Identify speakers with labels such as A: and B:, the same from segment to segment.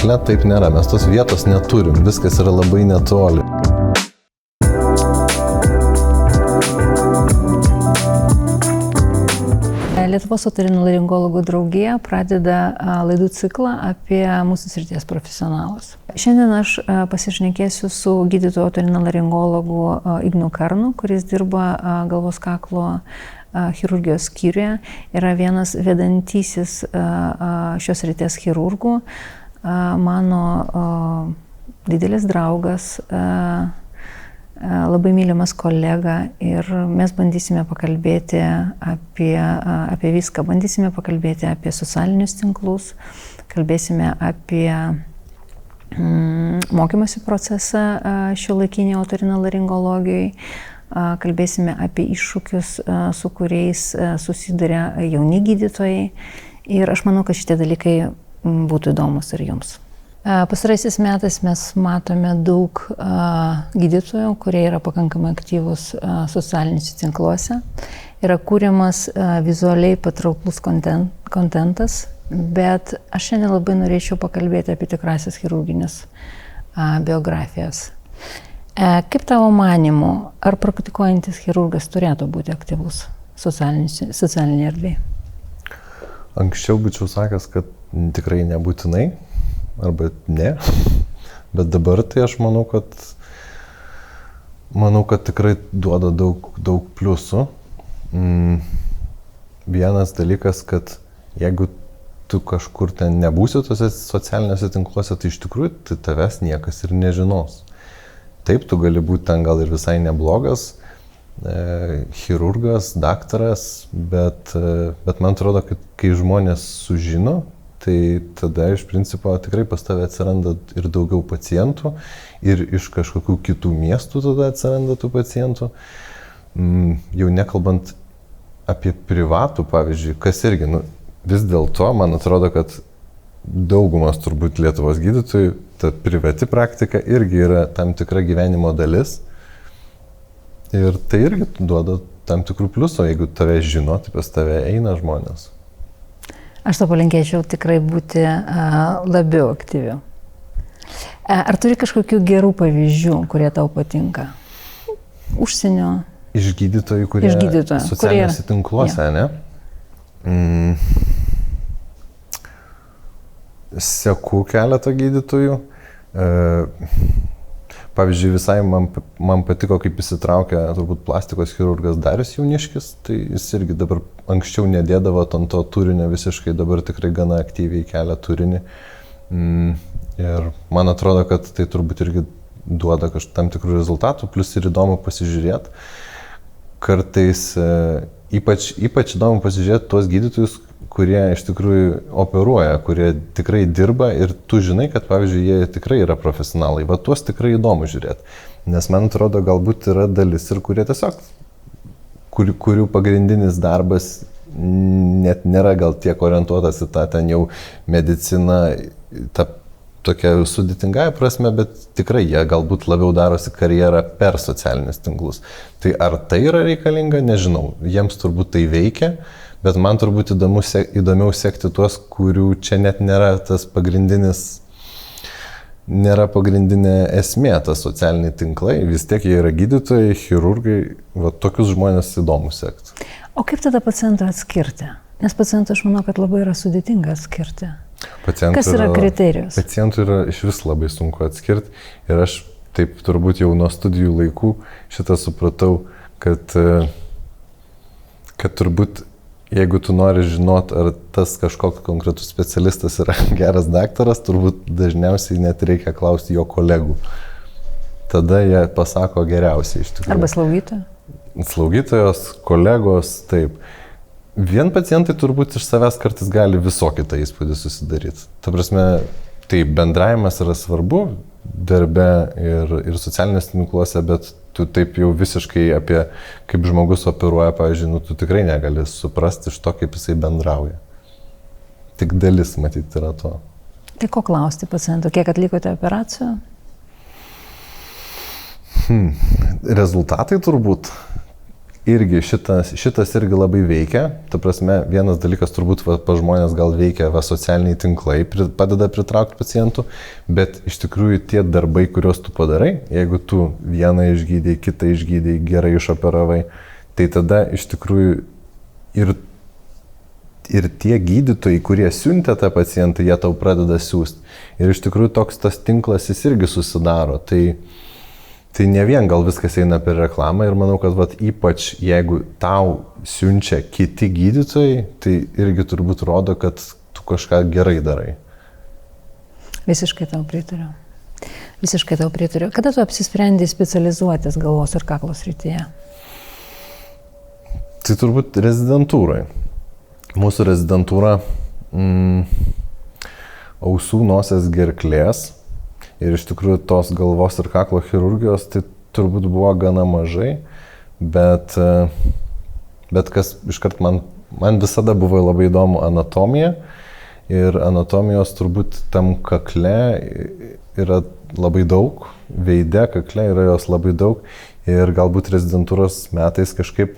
A: tinkle taip nėra, mes tos vietos neturim, viskas yra labai netoli.
B: Lietuvos otorinolaringologų draugija pradeda laidų ciklą apie mūsų srities profesionalus. Šiandien aš pasišnekėsiu su gydytoju otorinolaringologu Ignu Karnu, kuris dirba galvos kaklo chirurgijos skyriuje, yra vienas vedantysis šios srities chirurgų, mano didelis draugas, labai mylimas kolega ir mes bandysime pakalbėti apie viską. Bandysime pakalbėti apie socialinius tinklus, kalbėsime apie mokymosi procesą šiuolaikinėje otorinolaringologijoje, kalbėsime apie iššūkius, su kuriais susiduria jauni gydytojai ir aš manau, kad šitie dalykai būtų įdomus ir jums. Pastaraisiais metais mes matome daug gydytojų, kurie yra pakankamai aktyvūs socialiniuose tinkluose. Yra kūriamas vizualiai patrauklus kontentas, bet aš šiandien labai norėčiau pakalbėti apie tikrasias chirurginės biografijas. Kaip tavo manymu, ar praktikuojantis chirurgas turėtų būti aktyvus socialinėje erdvėje?
A: Anksčiau būčiau sakęs, kad tikrai nebūtinai. Arba ne, bet dabar tai aš manau, kad tikrai duoda daug pliusų. Vienas dalykas, kad jeigu tu kažkur ten nebūsi tose socialiniuose tinkluose, tai iš tikrųjų tai tavęs niekas ir nežinos. Taip, tu gali būti ten gal ir visai neblogas chirurgas, daktaras, bet man atrodo, kad kai žmonės sužino, tai tada iš principo tikrai pas tave atsiranda ir daugiau pacientų ir iš kažkokių kitų miestų tada atsiranda tų pacientų. Jau nekalbant apie privatų, pavyzdžiui, kas irgi, vis dėlto, man atrodo, kad daugumas turbūt Lietuvos gydytojų, ta privati praktika irgi yra tam tikra gyvenimo dalis ir tai irgi duoda tam tikrų pliusų, jeigu tave žino, tai pas tave eina žmonės.
B: Aš to palinkėčiau tikrai būti labiau aktyviu. Ar turi kažkokių gerų pavyzdžių, kurie tau patinka? Užsienio?
A: Iš gydytojų, kurie socialiniuose tinkluose, ne? Seku keletą gydytojų. Pavyzdžiui, visai man patiko, kaip įsitraukė turbūt plastikos chirurgas Darius Jauniškis, tai jis irgi dabar anksčiau nedėdavo ant to turinio visiškai, dabar tikrai gana aktyviai kelia turinį. Ir man atrodo, kad tai turbūt irgi duoda tam tikrų rezultatų, plus ir įdomu pasižiūrėti. Kartais ypač įdomu pasižiūrėti tuos gydytojus, kurie iš tikrųjų operuoja, kurie tikrai dirba ir tu žinai, kad, pavyzdžiui, jie tikrai yra profesionalai. Va tuos tikrai įdomu žiūrėti. Nes man atrodo, galbūt yra dalis ir kurie tiesiog, kurių pagrindinis darbas net nėra gal tiek orientuotas į tą ten jau mediciną, tą tokia sudėtingąją prasme, bet tikrai jie galbūt labiau darosi karjerą per socialinius tinklus. Tai ar tai yra reikalinga, nežinau. Jiems turbūt tai veikia. Bet man turbūt įdomiau sekti tuos, kurių čia net nėra tas nėra pagrindinė esmė, tas socialiniai tinklai. Vis tiek jie yra gydytojai, chirurgai, va tokius žmonės įdomu sekti.
B: O kaip tada pacientą atskirti? Nes pacientą aš manau, kad labai yra sudėtinga atskirti. Kas yra kriterijus? Pacientų
A: yra iš vis labai sunku atskirti. Ir aš taip turbūt jau nuo studijų laikų šitą supratau, kad turbūt jeigu tu nori žinot, ar tas kažkoks konkretus specialistas yra geras daktaras, turbūt dažniausiai net reikia klausti jo kolegų. Tada jie pasako geriausiai iš tikrųjų.
B: Arba slaugytojo?
A: Slaugytojos, kolegos, taip. Vien pacientai turbūt iš savęs kartais gali visokį tą įspūdį susidaryti. Ta prasme, tai bendravimas yra svarbu darbe ir socialinėse tinkluose, bet tu taip jau visiškai apie kaip žmogus operuoja, pavyzdžiui, tu tikrai negali suprasti iš to, kaip jisai bendrauja. Tik dalis matyti yra to.
B: Tai ko klausti pacientų? Kiek atlikote operacijų?
A: Rezultatai turbūt. irgi šitas irgi labai veikia. Ta prasme, vienas dalykas turbūt pa žmonės gal veikia socialiniai tinklai, padeda pritraukti pacientų, bet iš tikrųjų tie darbai, kuriuos tu padarai, jeigu tu vieną išgydai, kitą išgydai, gerai išoperavai, tai tada iš tikrųjų ir tie gydytojai, kurie siuntė tą pacientą, jie tau pradeda siūsti. Ir iš tikrųjų toks tas tinklas jis irgi susidaro. Tai ne vien gal viskas eina per reklamą ir manau, kad ypač jeigu tau siunčia kiti gydytojai, tai irgi turbūt rodo, kad tu kažką gerai darai.
B: Visiškai tau pritariu. Kada tu apsisprendei specializuotis galvos ir kaklo srityje?
A: Tai turbūt rezidentūrai. Mūsų rezidentūra ausų, nosies, gerklės. Ir iš tikrųjų tos galvos ir kaklo chirurgijos tai turbūt buvo gana mažai, bet kas iškart man visada buvo labai įdomu anatomija ir anatomijos turbūt tam kakle yra labai daug, veide kakle yra jos labai daug ir galbūt rezidentūros metais kažkaip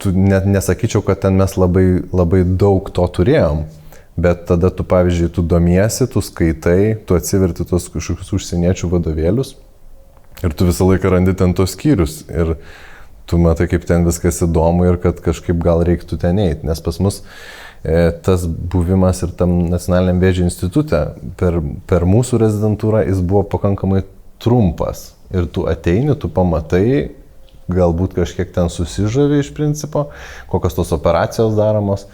A: nesakyčiau, kad ten mes labai daug to turėjom. Bet tada tu, pavyzdžiui, tu domiesi, tu skaitai, tu atsiverti tos kažkokius užsieniečių vadovėlius ir tu visą laiką randi ten tos skyrius ir tu matai, kaip ten viskas įdomu ir kad kažkaip gal reiktų ten eiti, nes pas mus tas buvimas ir tam Nacionaliniam vėžio institute per mūsų rezidentūrą jis buvo pakankamai trumpas ir tu ateini, tu pamatai, galbūt kažkiek ten susižavi iš principo, kokios tos operacijos daromos.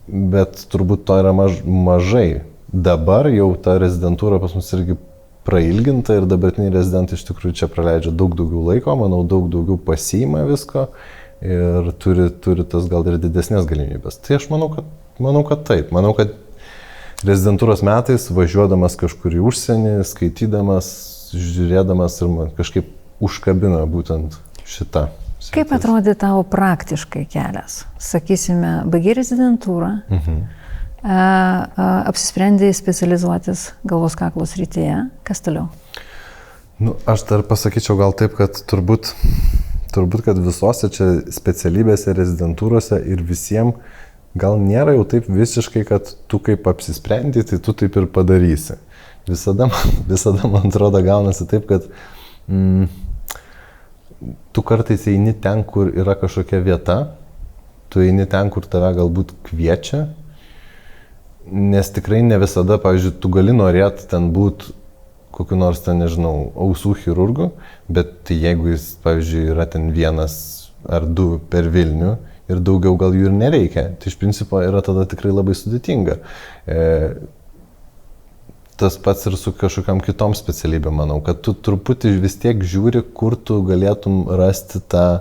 A: Bet turbūt to yra mažai. Dabar jau ta rezidentūra pas mus irgi prailginta ir dabartiniai rezidentai iš tikrųjų čia praleidžia daug daugiau laiko, manau, daug daugiau pasiima visko ir turi tas gal ir didesnės galimybės. Tai aš manau, kad taip. Manau, kad rezidentūros metais važiuodamas kažkur į užsienį, skaitydamas, žiūrėdamas ir man kažkaip užkabina būtent šitą.
B: Kaip atrodė tavo praktiškai kelias? Sakysime, baigei rezidentūrą, apsisprendėjai specializuotis galvos kaklo srityje. Kas toliau?
A: Aš dar pasakyčiau gal taip, kad turbūt, kad visose čia specialybėse, rezidentūrose ir visiems gal nėra jau taip visiškai, kad tu kaip apsisprendai, tai tu taip ir padarysi. Visada man atrodo gaunasi taip, kad tu kartais eini ten, kur yra kažkokia vieta, tu eini ten, kur tave galbūt kviečia, nes tikrai ne visada, pavyzdžiui, tu gali norėti ten būti kokiu nors ten, nežinau, ausų chirurgu, bet jeigu jis, pavyzdžiui, yra ten vienas ar du per Vilnių ir daugiau gal jų ir nereikia, tai iš principo yra tada tikrai labai sudėtinga. Tas pats ir su kažkokiam kitom specialybėm, manau, kad tu truputį vis tiek žiūri, kur tu galėtum rasti tą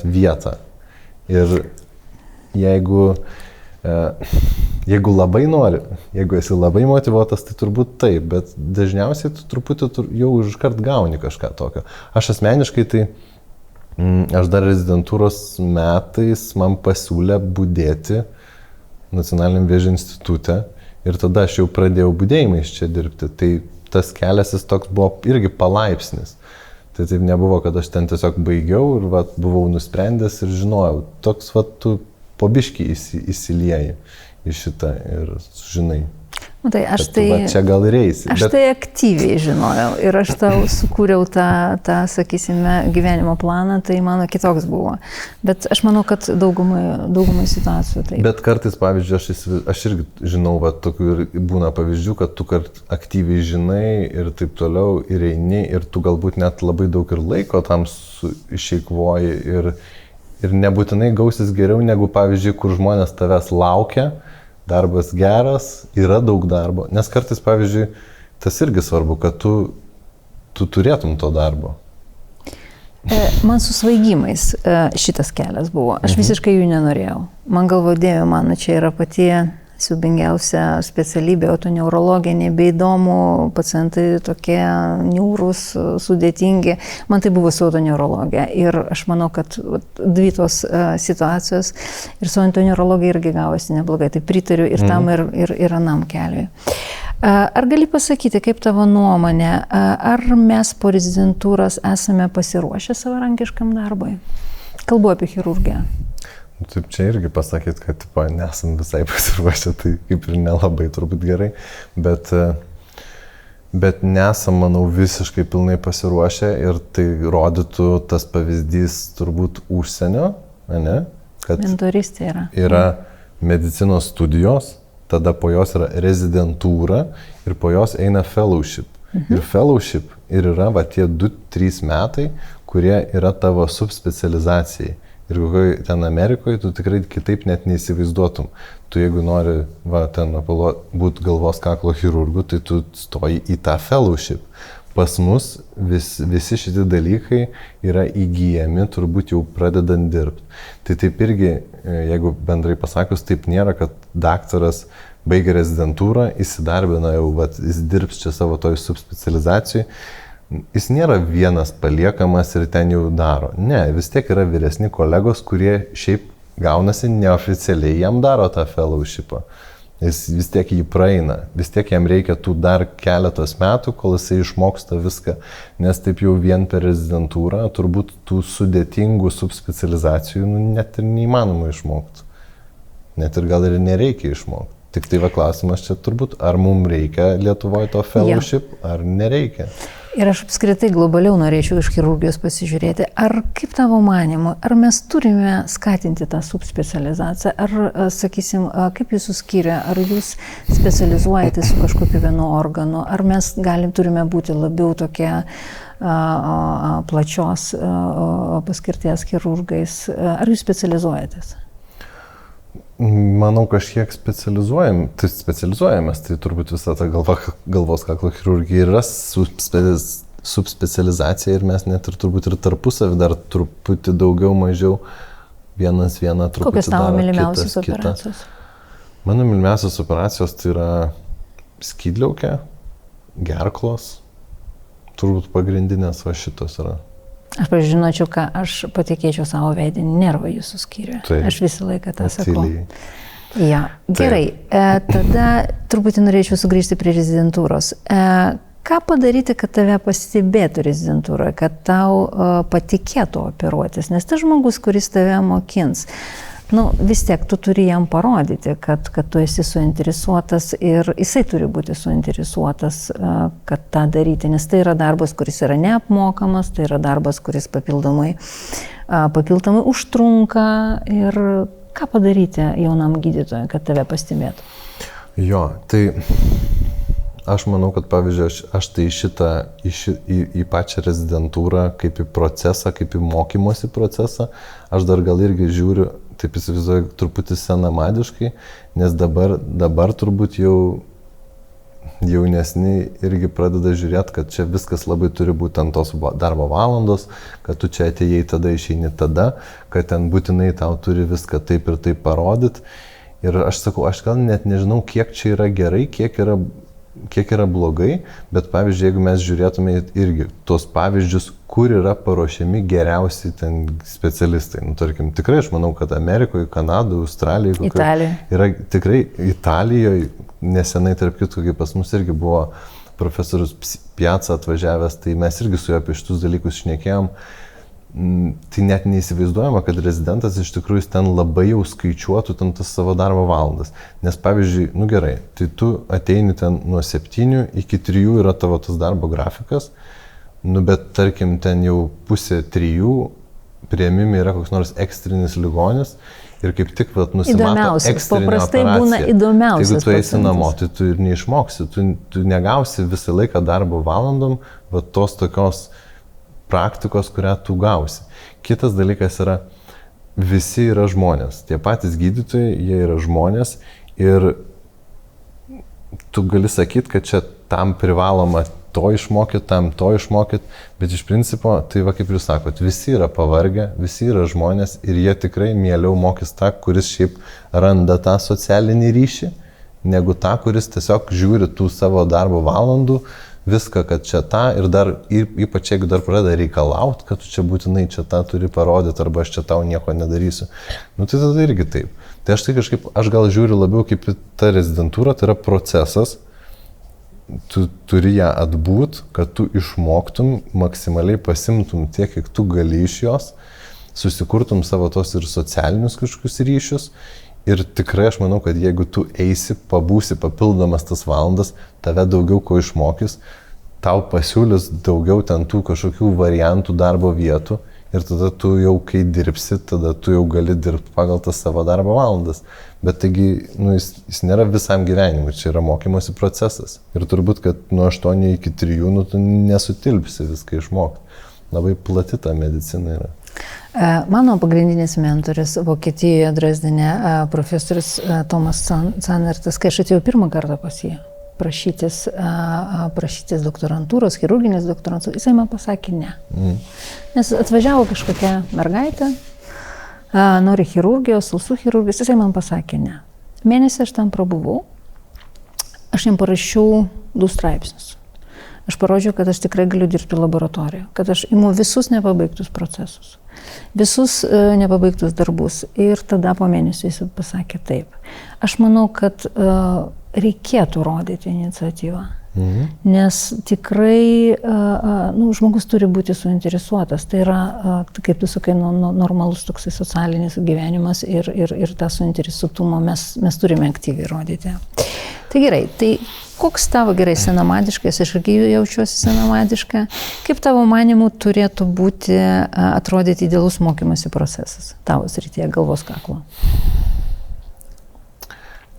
A: vietą. Ir jeigu labai nori, jeigu esi labai motyvuotas, tai turbūt taip, bet dažniausiai tu truputį jau iškart gauni kažką tokio. Aš asmeniškai tai, aš dar rezidentūros metais man pasiūlė budėti Nacionaliniam vėžio institute. Ir tada aš jau pradėjau budėjimais čia dirbti, tai tas kelias jis toks buvo irgi palaipsnis. Tai taip nebuvo, kad aš ten tiesiog baigiau ir buvau nusprendęs ir žinojau, toks tu po biškį įsilieji į šitą ir žinai.
B: Tai aš
A: čia gal ir eisi.
B: Aš tai aktyviai žinojau ir aš tau sukūriau tą, sakysime, gyvenimo planą, tai mano kitoks buvo. Bet aš manau, kad daugumai situacijų taip.
A: Bet kartais, pavyzdžiui, aš irgi žinau, tokių ir būna pavyzdžių, kad tu aktyviai žinai ir taip toliau ir eini ir tu galbūt net labai daug ir laiko tam išeikvoji ir nebūtinai gausis geriau negu, pavyzdžiui, kur žmonės tavęs laukia. Darbas geras, yra daug darbo, nes kartais, pavyzdžiui, tas irgi svarbu, kad tu turėtum to darbo.
B: Man su svaigimais šitas kelias buvo, aš visiškai jų nenorėjau. Man galvodėjau, mano čia yra pati siubingiausia specialybė, otoneurologija, nebeįdomu, pacientai tokie niūrūs, sudėtingi. Man tai buvo su otoneurologija ir aš manau, kad dvi tos situacijos ir su otoneurologija irgi gavosi neblogai, tai pritariu ir tam ir anam keliui. Ar gali pasakyti, kaip tavo nuomonė, ar mes po rezidentūros esame pasiruošę savarankiškam darbui? Kalbu apie chirurgiją.
A: Taip čia irgi pasakyti, kad nesam visai pasiruošę, tai kaip ir nelabai turbūt gerai, bet nesam, manau, visiškai pilnai pasiruošę ir tai rodytų tas pavyzdys turbūt užsienio, ne? Kad
B: mentoristė
A: yra medicinos studijos, tada po jos yra rezidentūra ir po jos eina fellowship. Ir fellowship ir yra tie 2-3 metai, kurie yra tavo subspecializacijai. Ir kokioj ten Amerikoje tu tikrai kitaip net neįsivaizduotum. Tu jeigu nori būti galvos kaklo chirurgu, tai tu stoji į tą fellowship. Pas mus visi šitie dalykai yra įgyjami turbūt jau pradedant dirbti. Tai taip irgi, jeigu bendrai pasakius, taip nėra, kad daktaras baigia rezidentūrą, įsidarbina jau, jis dirbs čia savo toj subspecializacijai. Jis nėra vienas paliekamas ir ten jau daro. Ne, vis tiek yra vyresni kolegos, kurie šiaip gaunasi neoficialiai, jam daro tą fellowshipą. Jis vis tiek jį praeina, vis tiek jam reikia tų dar keletos metų, kol jisai išmoksta viską, nes taip jau vien per rezidentūrą turbūt tų sudėtingų subspecializacijų net ir neįmanoma išmokti. Net ir gal ir nereikia išmokti. Tik tai klausimas čia turbūt, ar mums reikia Lietuvoje to fellowship, ar nereikia.
B: Ir aš apskritai globaliau norėčiau iš chirurgijos pasižiūrėti, ar kaip tavo manymu, ar mes turime skatinti tą subspecializaciją, ar, sakysim, kaip jūsų skyriuje, ar jūs specializuojate su kažkokiu vienu organu, ar mes turime būti labiau tokie plačios paskirties chirurgais, ar jūs specializuojatės?
A: Manau, kažkiek specializuojamės, tai turbūt visą tą galvos kaklo chirurgija yra subspecializacija ir mes net ir turbūt ir tarpusavį dar truputį daugiau mažiau vienas vieną truputį.
B: Kokios tavo mylimiausios operacijos?
A: Mano mylimiausios operacijos tai yra skydliaukė, gerklos, turbūt pagrindinės šitos yra.
B: Aš pažinočiau, ką aš patikėčiau savo veidinį nervą jūsų skyriuje. Aš visą laiką tą sakau. Ja. Gerai, tada truputį norėčiau sugrįžti prie rezidentūros. Ką padaryti, kad tave pastebėtų rezidentūroje, kad tau patikėtų operuotis? Nes tas žmogus, kuris tave mokins, vis tiek tu turi jam parodyti, kad tu esi suinteresuotas ir jisai turi būti suinteresuotas, kad tą daryti, nes tai yra darbas, kuris yra neapmokamas, tai yra darbas, kuris papildomai užtrunka ir ką padaryti jaunam gydytojui, kad tave pastebėtų?
A: Jo, tai aš manau, kad pavyzdžiui, aš tai į pačią rezidentūrą, kaip į procesą, kaip į mokymosi procesą, aš dar gal irgi žiūriu, taip įsivaizduoju, truputį senamadiškai, nes dabar turbūt jau jaunesni irgi pradeda žiūrėti, kad čia viskas labai turi būti ant tos darbo valandos, kad tu čia atėjai tada, išeini tada, kad ten būtinai tau turi viską taip ir taip parodyti. Ir aš sakau, aš gal net nežinau, kiek čia yra gerai, kiek yra blogai, bet pavyzdžiui, jeigu mes žiūrėtume irgi tos pavyzdžius, kur yra paruošiami geriausi ten specialistai. Tarkim, tikrai aš manau, kad Amerikoje, Kanadoje, Australijoje, yra tikrai Italijoje, nesenai tarp kitų, kaip pas mus irgi buvo profesorius Piazza atvažiavęs, tai mes irgi su juo apie šitus dalykus šnekėjom. Tai net neįsivaizduojama, kad rezidentas iš tikrųjų ten labai jau skaičiuotų ten tas savo darbo valandas. Nes pavyzdžiui, gerai, tai tu ateini ten nuo 7 iki 3 yra tavo tas darbo grafikas, bet tarkim ten jau 2:30 priėmime yra koks nors ekstrinis ligonis ir kaip tik nusimato ekstrinę operaciją.
B: Būna įdomiausias.
A: Jeigu tu eisi namo, tai tu ir neišmoksi, tu negausi visą laiką darbo valandom tos tokios praktikos, kurią tu gausi. Kitas dalykas yra, visi yra žmonės. Tie patys gydytojai, jie yra žmonės ir tu gali sakyti, kad čia tam privaloma to išmokyti, bet iš principo, tai kaip jūs sakot, visi yra pavargę, visi yra žmonės ir jie tikrai mieliau mokys tą, kuris šiaip randa tą socialinį ryšį, negu tą, kuris tiesiog žiūri tų savo darbo valandų, viską, kad čia tą ir dar, ypač jeigu dar pradeda reikalauti, kad tu čia būtinai čia tą turi parodyti arba aš čia tau nieko nedarysiu. Tai tada irgi taip. Tai aš gal žiūriu labiau kaip į tą rezidentūrą, tai yra procesas tu turi ją atbūt, kad tu išmoktum, maksimaliai pasimtum tiek, kiek tu gali iš jos, susikurtum savo tos ir socialinius kažkokius ryšius. Ir tikrai aš manau, kad jeigu tu eisi, pabūsi papildomas tas valandas, tave daugiau ko išmokys, tau pasiūlys daugiau ten tų kažkokių variantų darbo vietų ir tada tu jau, kai dirbsi, tada tu jau gali dirbti pagal tas savo darbo valandas. Bet taigi, jis nėra visam gyvenimui, čia yra mokymosi procesas. Ir turbūt, kad nuo 8 iki 3, tu nesutilpsi viską išmokti. Labai plati ta medicina yra.
B: Mano pagrindinis mentorius Vokietijoje, Dresdene, profesorius Tomas Zanertas, kai aš atėjau pirmą kartą pas jį prašytis doktorantūros, chirurginės doktorantūros, jisai man pasakė ne. Nes atvažiavo kažkokia mergaitė, nori chirurgijos, ausų chirurgijos, jisai man pasakė ne. Mėnesį aš tam prabuvau, aš jam parašiau 2 straipsnius. Aš parodžiau, kad aš tikrai galiu dirbti laboratorijoje, kad aš imu visus nepabaigtus procesus, visus nepabaigtus darbus. Ir tada po mėnesio jis pasakė taip. Aš manau, kad reikėtų rodyti iniciatyvą, nes tikrai žmogus turi būti suinteresuotas. Tai yra, kaip tu sakai, normalus toksai socialinis gyvenimas ir tą suinteresuotumą mes turime aktyviai rodyti. Tai gerai, tai koks tavo gerai senamadiškas, aš irgi jaučiuosi senamadiška, kaip tavo manimų turėtų būti, atrodyti idealus mokymosi procesas tavo srityje, galvos kaklo?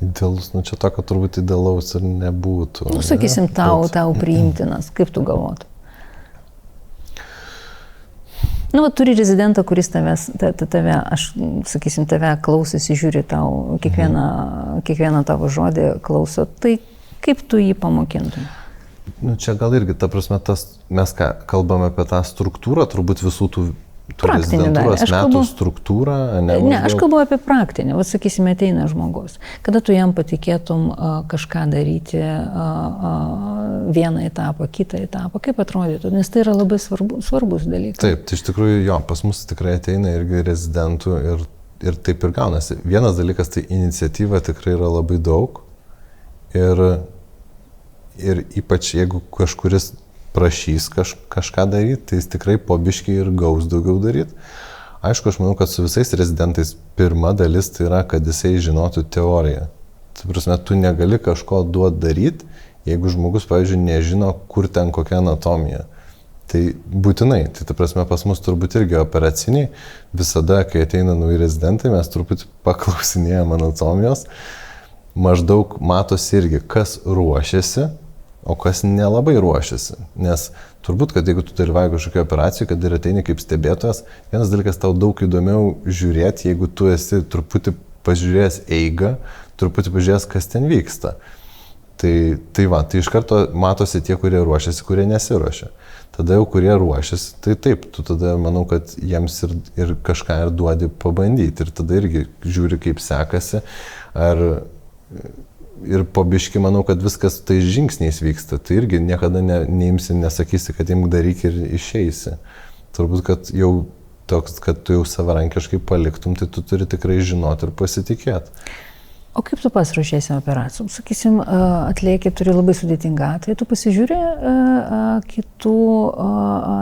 A: Idealus, čia tokio turbūt idealaus ir nebūtų.
B: Sakysim, tau priimtinas, kaip tu galvotum? Turi rezidentą, kuris tave, aš sakysim, tave klausosi, žiūri tau, kiekvieną tavo žodį klauso, tai kaip tu jį pamokintum?
A: Čia gal irgi, ta prasme, mes kalbame apie tą struktūrą, turbūt visų tų rezidentūros metų struktūrą.
B: Ne, aš kalbu apie praktinę. Sakysime, ateina žmogus. Kada tu jam patikėtum kažką daryti, vieną etapą, kitą etapą, kaip atrodytų? Nes tai yra labai svarbus dalykas.
A: Taip, tai iš tikrųjų pas mus tikrai ateina irgi rezidentų ir taip ir gaunasi. Vienas dalykas, tai iniciatyva tikrai yra labai daug ir ypač jeigu kažkuris prašys kažką daryti, tai jis tikrai po biškį ir gaus daugiau daryti. Aišku, aš manau, kad su visais rezidentais pirma dalis tai yra, kad jisai žinotų teoriją. Tai prasme, tu negali kažko duoti daryti, jeigu žmogus, pavyzdžiui, nežino, kur ten kokia anatomija. Tai būtinai, tai prasme, pas mus turbūt irgi operaciniai, visada, kai ateina nauji rezidentai, mes truputį paklausinėjame anatomijos, maždaug matosi irgi, kas ruošiasi, o kas nelabai ruošiasi. Nes turbūt, kad jeigu tu dalyvauji kažkokio operacijų, kad ir ateini kaip stebėtojas, vienas dalykas tau daug įdomiau žiūrėti, jeigu tu esi truputį pažiūrėjęs eigą, truputį pažiūrėjęs, kas ten vyksta. Tai iš karto matosi tie, kurie ruošiasi, kurie nesiruošia. Tada jau kurie ruošiasi, tai taip, tu tada manau, kad jiems ir kažką ir duodi pabandyti. Ir tada irgi žiūri, kaip sekasi. Ir po biškį manau, kad viskas tai žingsniais vyksta. Tai irgi niekada neimsi, nesakysi, kad imk daryk ir išeisi. Turbūt, kad jau toks, kad tu jau savarankiškai paliktum, tai tu turi tikrai žinoti ir pasitikėti.
B: O kaip tu pats ruošiesi operacijom? Sakysim, atlieki, turi labai sudėtingą atvejį, tu pasižiūri kitų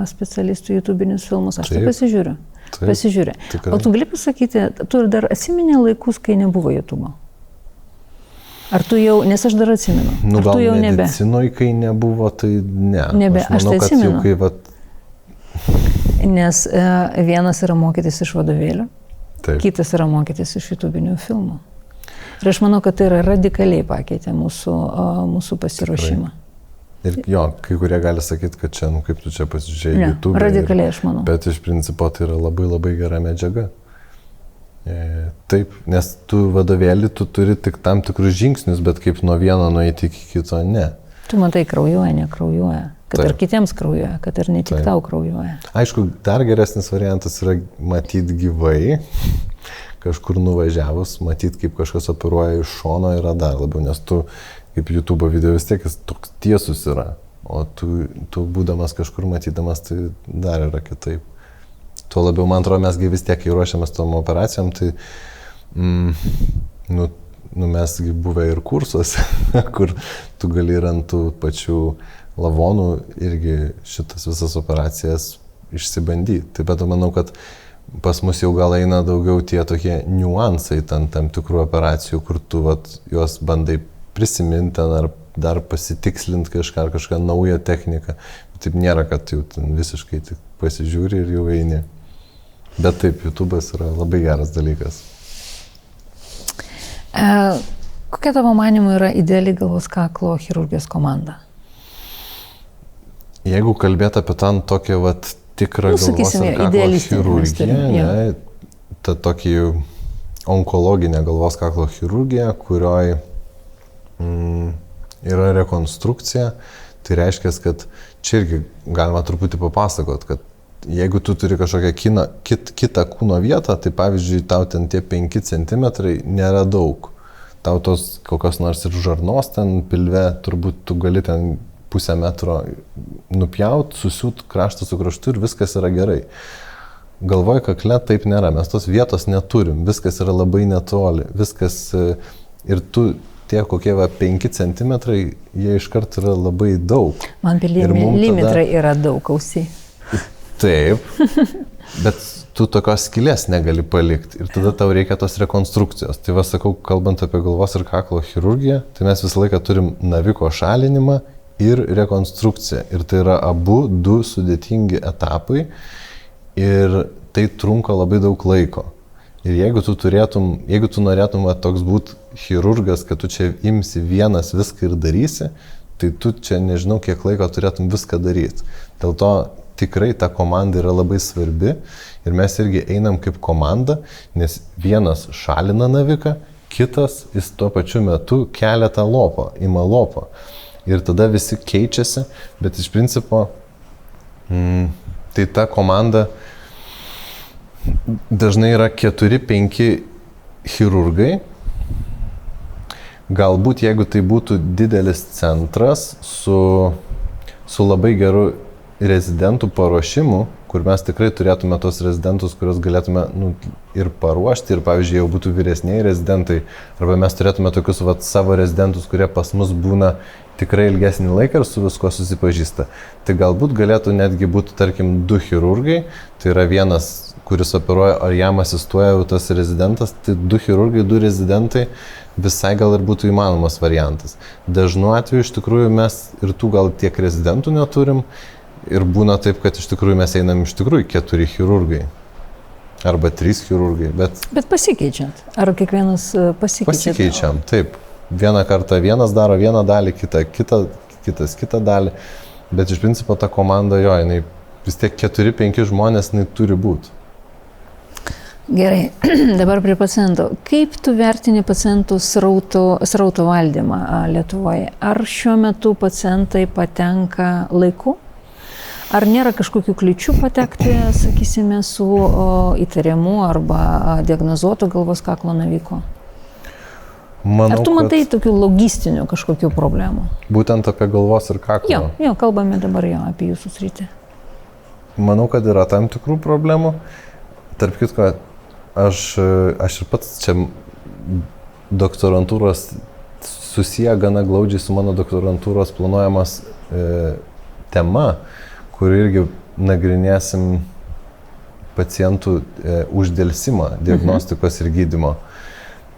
B: specialistų YouTube'inius filmus, aš tai pasižiūriu. Pasižiūri. O tu gali pasakyti, tu dar atsimeni laikus, kai nebuvo YouTube'o? Ar tu jau, nes aš dar atsimenu, ar tu jau nebe?
A: Medicinoje, kai nebuvo, tai ne.
B: Nebe, aš tai atsimenu.
A: Kai
B: Nes vienas yra mokytis iš vadovėlių, kitas yra mokytis iš YouTube'inių filmų. Ir aš manau, kad tai yra radikaliai pakeitė mūsų pasiruošimą.
A: Ir kai kurie gali sakyti, kad čia, kaip tu čia pasižiūrėjai YouTube.
B: Radikaliai, aš manau.
A: Bet iš principo tai yra labai labai gera medžiaga. Taip, nes tu vadovėlį, tu turi tik tam tikrus žingsnius, bet kaip nuo vieno nueiti iki kito, ne.
B: Tu matai, kraujuoja, nekraujuoja, kad ir kitiems kraujuoja, kad ir ne tik tau kraujuoja.
A: Aišku, dar geresnis variantas yra matyti gyvai, kažkur nuvažiavus, matyti, kaip kažkas operuoja iš šono yra dar labiau, nes tu, kaip YouTube video vis tiek, jis toks tiesus yra, o tu būdamas kažkur matydamas, tai dar yra kitaip. Tuo labiau, man atrodo, mesgi vis tiek, kai ruošiamės tom operacijom, tai mesgi buvę ir kursuose, kur tu gali ir ant tų pačių lavonų irgi šitas visas operacijas išsibandyti. Taip pat manau, kad pas mus jau gal eina daugiau tie tokie niuansai tam tikrų operacijų, kur tu juos bandai prisiminti ar dar pasitikslinti kažką, ar kažką naują techniką. Taip nėra, kad jau ten visiškai tik pasižiūri ir jau eini. Bet taip, YouTube'as yra labai geras dalykas.
B: Kokia tavo manymų yra ideali galvos kaklo chirurgijos komanda?
A: Jeigu kalbėt apie tą tokią tikrą galvos ir kaklo chirurgiją, tą tokį onkologinę galvos kaklo chirurgiją, kurioje yra rekonstrukcija, tai reiškia, kad čia irgi galima truputį papasakot, kad jeigu tu turi kažkokią kitą kūno vietą, tai pavyzdžiui, tau ten tie 5 cm nėra daug. Tau tos kokios nors ir žarnos ten pilve, turbūt tu gali ten pusę metro nupjaut, susiūt kraštą su kraštu ir viskas yra gerai. Galvoj kakle taip nėra, mes tos vietos neturim, viskas yra labai netoli, viskas ir tu tie kokie 5 cm, jie iškart yra labai daug.
B: Man milimetrai yra daug ausiai.
A: Taip, bet tu tokios skylės negali palikti ir tada tau reikia tos rekonstrukcijos. Tai sakau, kalbant apie galvos ir kaklo chirurgiją, tai mes visą laiką turim naviko šalinimą ir rekonstrukciją. Ir tai yra abu du sudėtingi etapai ir tai trunka labai daug laiko. Ir jeigu tu norėtum toks būti chirurgas, kad tu čia imsi vienas viską ir darysi, tai tu čia nežinau, kiek laiko turėtum viską daryti. Dėl to tikrai ta komanda yra labai svarbi ir mes irgi einam kaip komanda, nes vienas šalina naviką, kitas jis tuo pačiu metu kelia tą lopą, ima lopą. Ir tada visi keičiasi, bet iš principo tai ta komanda dažnai yra 4-5 chirurgai. Galbūt jeigu tai būtų didelis centras su labai geru rezidentų paruošimu, kur mes tikrai turėtume tos rezidentus, kuriuos galėtume ir paruošti, ir pavyzdžiui, jau būtų vyresniai rezidentai, arba mes turėtume tokius savo rezidentus, kurie pas mus būna tikrai ilgesnį laiką ir su visko susipažįsta. Tai galbūt galėtų netgi būti, tarkim, 2 chirurgai, tai yra vienas, kuris operuoja, ar jam asistuoja jau tas rezidentas, tai 2 chirurgai, 2 rezidentai, visai gal ir būtų įmanomas variantas. Dažnu atveju iš tikrųjų mes ir tų gal tiek rezidentų neturim, ir būna taip, kad iš tikrųjų mes einam 4 chirurgai. Arba 3 chirurgai,
B: Bet pasikeičiant. Ar kiekvienas pasikeičia?
A: Pasikeičiam, taip. Vieną kartą vienas daro vieną dalį, kitas kitą dalį. Bet iš principo ta komanda jinai vis tiek 4-5 žmonės turi būti.
B: Gerai, dabar prie paciento. Kaip tu vertini pacientų srauto valdymą Lietuvoje? Ar šiuo metu pacientai patenka laiku? Ar nėra kažkokių kliučių patekti, sakysime, su įtariamu arba diagnozuotu galvos kaklo naviku? Ar tu matai tokių logistinių kažkokių problemų?
A: Būtent apie galvos ir kaklo?
B: Jo, kalbame dabar apie jūsų sritį.
A: Manau, kad yra tam tikrų problemų. Tarp kitko, aš ir pats čia doktorantūros susiję gana glaudžiai su mano doktorantūros planuojamas tema, kur irgi nagrinėsim pacientų uždelsimą diagnostikos ir gydymo.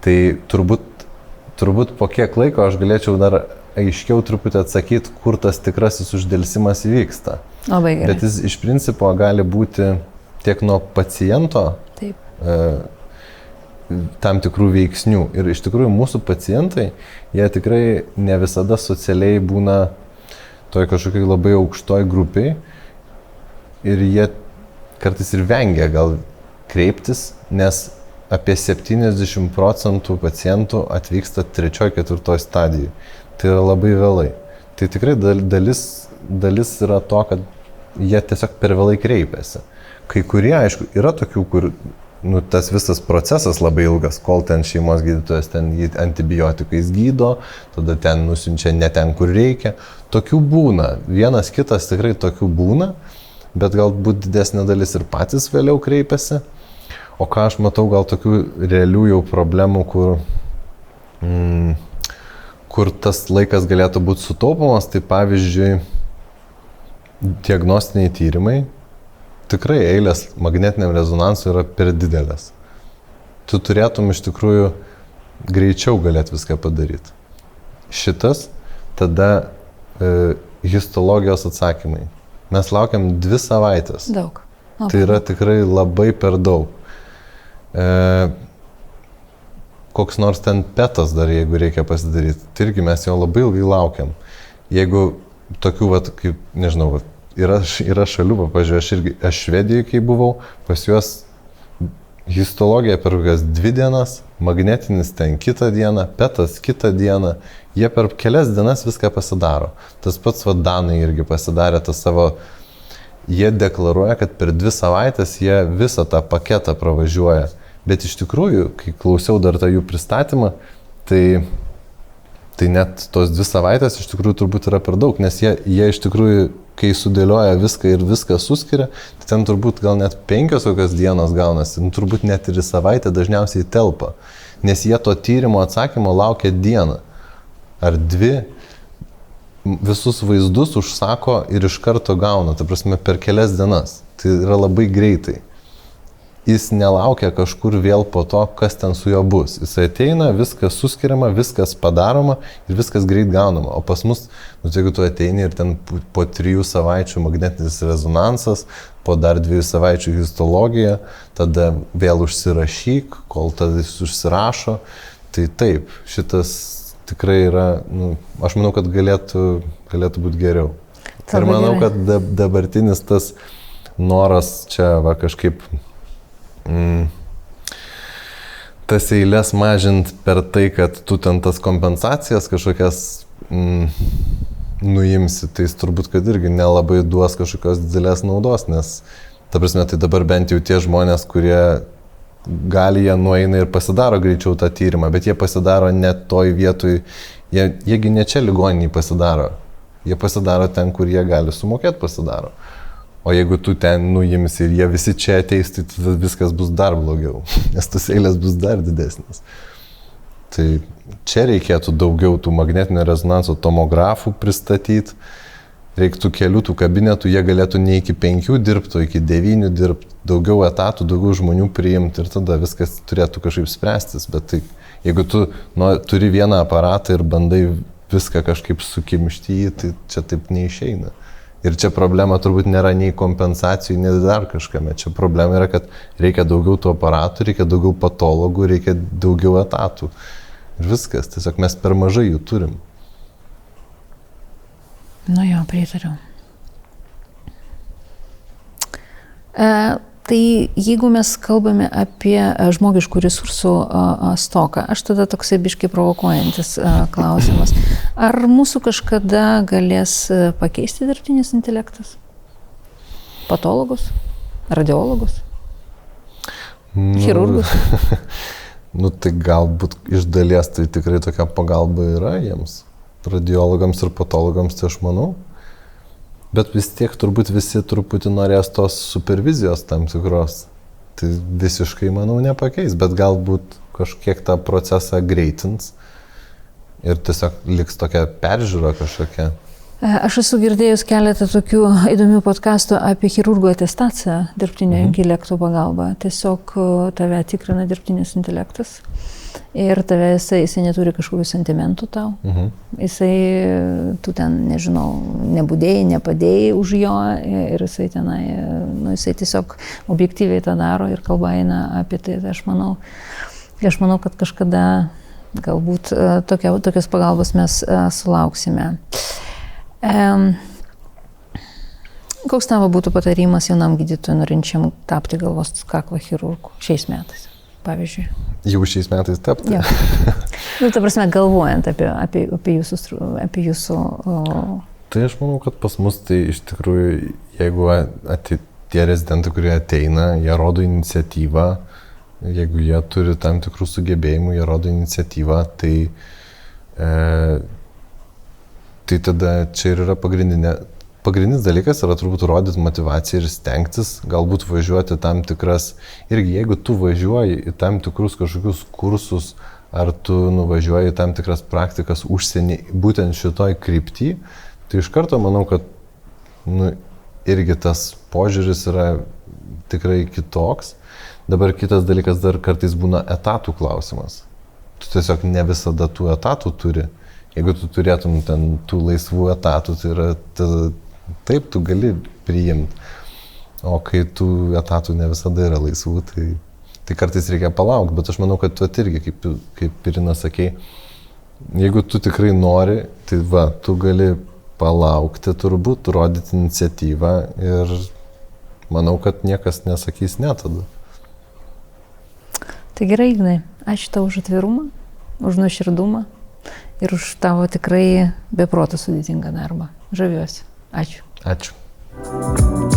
A: Tai turbūt po kiek laiko aš galėčiau dar aiškiau truputį atsakyti, kur tas tikrasis uždelsimas įvyksta.
B: Labai gerai.
A: Bet jis iš principo gali būti tiek nuo paciento tam tikrų veiksnių. Ir iš tikrųjų mūsų pacientai, jie tikrai ne visada socialiai būna toj kažkokiai labai aukštoj grupiai ir jie kartais ir vengia gal kreiptis, nes apie 70% pacientų atvyksta 3-4 stadijai. Tai yra labai vėlai. Tai tikrai dalis yra to, kad jie tiesiog per vėlai kreipiasi. Kai kurie, aišku, yra tokių, kur tas visas procesas labai ilgas, kol ten šeimos gydytojas ten jį antibiotikais gydo, tada ten nusiunčia ne ten, kur reikia. Tokių būna. Vienas kitas tikrai tokių būna, bet galbūt didesnė dalis ir patys vėliau kreipiasi. O ką aš matau, gal tokių realių jau problemų, kur kur tas laikas galėtų būti sutaupomas, tai pavyzdžiui, diagnostiniai tyrimai, tikrai eilės magnetiniam rezonansui yra per didelės. Tu turėtum iš tikrųjų greičiau galėti viską padaryti. Šitas, tada histologijos atsakymai. Mes laukiam 2 savaitės.
B: Daug.
A: Tai yra tikrai labai per daug. Koks nors ten petas dar, jeigu reikia pasidaryti, tai irgi mes jo labai ilgai laukiam. Jeigu tokių, kaip, nežinau, yra šalių, pažiūrėjau, aš Švedijoje, kai buvau, pas juos histologija per kokias 2 dienas, magnetinis ten kitą dieną, petas kitą dieną, jie per kelias dienas viską pasidaro. Tas pats Danai irgi pasidarė tą savo, jie deklaruoja, kad per 2 savaitės jie visą tą paketą pravažiuoja. Bet iš tikrųjų, kai klausiau dar tą jų pristatymą, tai net tos 2 savaitės iš tikrųjų turbūt yra per daug, nes jie iš tikrųjų, kai sudėlioja viską ir viską suskiria, tai ten turbūt gal net 5 kokios dienos gaunasi, turbūt net ir į savaitę dažniausiai telpa, nes jie to tyrimo atsakymo laukia dieną ar 2, visus vaizdus užsako ir iš karto gauna, ta prasme per kelias dienas, tai yra labai greitai. Jis nelaukia kažkur vėl po to, kas ten su juo bus. Jis ateina, viskas suskiriama, viskas padaroma ir viskas greit gaunama. O pas mus, jeigu tu ateini ir ten po 3 savaičių magnetinis rezonansas, po dar 2 savaičių histologija, tada vėl užsirašyk, kol tada jis užsirašo. Tai taip, šitas tikrai yra, aš manau, kad galėtų būti geriau. Ir manau, kad dabartinis tas noras čia kažkaip tas eilės mažint per tai, kad tu ten tas kompensacijas kažkokias nuimsi, tai turbūt, kad irgi nelabai duos kažkokios didelės naudos, nes, ta prasme, tai dabar bent jau tie žmonės, kurie gali, jie nueina ir pasidaro greičiau tą tyrimą, bet jie pasidaro net toj vietoj, jiegi ne čia ligoniniai pasidaro, jie pasidaro ten, kur jie gali sumokėti pasidaro. O jeigu tu ten nuimsi ir jie visi čia ateis, tai tada viskas bus dar blogiau, nes tos eilės bus dar didesnis. Tai čia reikėtų daugiau tų magnetinio rezonanso tomografų pristatyti, reiktų kelių tų kabinetų, jie galėtų ne iki 5 dirbti, o iki 9 dirbti, daugiau etatų, daugiau žmonių priimti ir tada viskas turėtų kažkaip spręstis. Bet tai, jeigu tu turi vieną aparatą ir bandai viską kažkaip sukimšti jį, tai čia taip neišeina. Ir čia problema turbūt nėra nei kompensacijų, nei dar kažkame. Čia problema yra, kad reikia daugiau tų aparatų, reikia daugiau patologų, reikia daugiau etatų. Ir viskas, tiesiog mes per mažai jų turim.
B: Nu jo, pritariu. Tai jeigu mes kalbame apie žmogiškų resursų stoką, aš tada toksai biškai provokuojantis klausimas. Ar mūsų kažkada galės pakeisti dirbtinis intelektas? Patologus? Radiologus? Chirurgus?
A: Tai galbūt iš dalies tai tikrai tokia pagalba yra jiems, radiologams ir patologams, tai aš manau. Bet vis tiek turbūt visi truputį norės tos supervizijos tam tikros. Tai visiškai, manau, nepakeis, bet galbūt kažkiek tą procesą greitins ir tiesiog liks tokia peržiūra kažkokia.
B: Aš esu girdėjus keletą tokių įdomių podcastų apie chirurgo atestaciją dirbtinio intelekto pagalba. Tiesiog tave tikrina dirbtinis intelektas. Ir tave jisai neturi kažkokių sentimentų tau. Jisai, tu ten, nežinau, nebūdėjai, nepadėjai už jo ir jisai tenai, jisai tiesiog objektyviai tą daro ir kalba eina apie tai. Aš manau, kad kažkada galbūt tokios pagalbos mes sulauksime. Koks tavo būtų patarimas jaunam gydytojui norinčiam tapti galvos kaklo chirurgu šiais metais, pavyzdžiui?
A: Jau šiais metais tapti?
B: Ja. Ta prasme, galvojant apie jūsų...
A: Tai aš manau, kad pas mus tai iš tikrųjų, jeigu tie rezidentai, kurie ateina, jie rodo iniciatyvą, jeigu jie turi tam tikrų sugebėjimų, jie rodo iniciatyvą, tai tada čia ir yra pagrindinis dalykas yra turbūt rodyti motivaciją ir stengtis, galbūt važiuoti tam tikras, irgi jeigu tu važiuoji į tam tikrus kažkokius kursus ar tu nuvažiuoji tam tikras praktikas užsienį, būtent šitoj krypty, tai iš karto manau, kad irgi tas požiūris yra tikrai kitoks. Dabar kitas dalykas dar kartais būna etatų klausimas. Tu tiesiog ne visada tų etatų turi. Jeigu tu turėtum ten tų laisvų etatų, tai yra, taip, tu gali priimti. O kai tų etatų ne visada yra laisvų, tai kartais reikia palaukti. Bet aš manau, kad tu irgi, kaip Irina sakei, jeigu tu tikrai nori, tai tu gali palaukti turbūt, rodyti iniciatyvą ir manau, kad niekas nesakys ne tada.
B: Tai gerai, Ignai, ačiū tau už atvirumą, už nuoširdumą ir už tavo tikrai beproto sudėtingą darbą. Žaviuosi. Ačiū.
A: Ačiū.